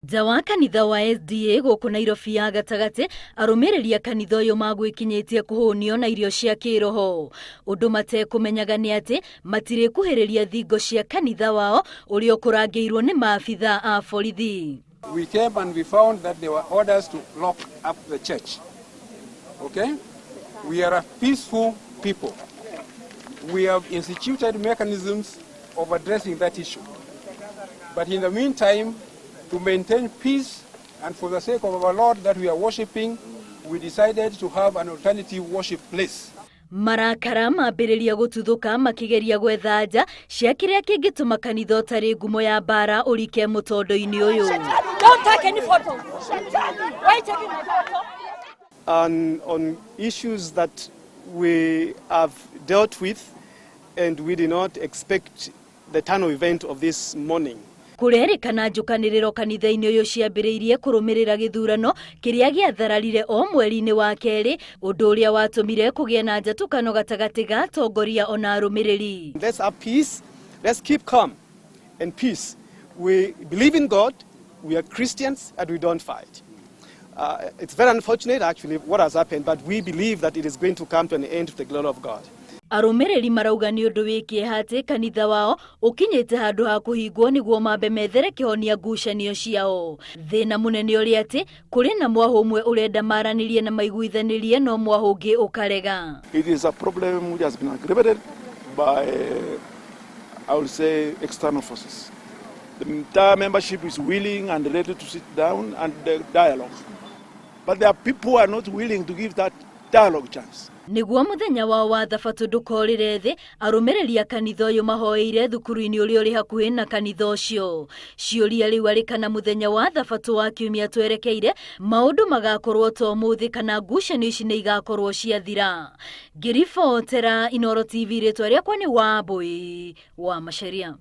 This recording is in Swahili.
Nja wa kanitha wa SDA guku Nairobi ya gatagati arumiriri kanitha uyu magwikinyitie kuhunio na irio cia kiroho undu matekumenyaga ni ati matire kuhiriria thingo cia kanitha wao urio kurangiirwo ni maabithaa a borithi. We came and we found that there were orders to lock up the church. Okay? We are a peaceful people. We have instituted mechanisms of addressing that issue. But in the meantime, to maintain peace and for the sake of our Lord that we are worshipping, we decided to have an alternative worship place. Marakara mambiriria gututhuka makigeria gwetha nja cia kiria kingituma kanitha utari ngumo ya bara urike mutondo-ini uyu. Don't take any photo. Why taking my photo? On issues that we have dealt with and we did not expect the turn of event of this morning. Kurerikana njukaniriro kanitha-ini uyu ciambiriirie kurumirira githurano kiria giathararire o mweri-ini wa keri undu uria watumire kugie na njatukano gatagati ga utongoria ona arumiriri. Let's have peace. Let's keep calm and peace. We believe in God. We are Christians and we don't fight. It's very unfortunate actually what has happened, but we believe that it is going to come to an end to the glory of God. Arumiriri marauga ni undu wikie hati kanitha wao ukinyite handu ha kuhingwo niguo mambe methere kihonia ngucanio ciao. Thina munene uri ati kuri na mwahu umwe urenda maranirie na maiguithanirie no mwahu ungi ukarega. It is a problem which has been aggravated by, I would say, external forces. The entire membership is willing and ready to sit down and dialogue. But there are people who are not willing to give that dialogue chance. Niguo muthenya wao wa thabatu ndukorire thi arumiriri kanitha uyu mahoeire thukuru-ini uria uri hakuhi na kanitha ucio. Ciuria riu ari kana muthenya wa thabatu wa kiumia twerekeire maundu magakorwo to muthi kana ngucanio ici ni igakorwo ciathira. Ngiribotera Inooro TV ritwa riakwa ni Wambui wa Macharia.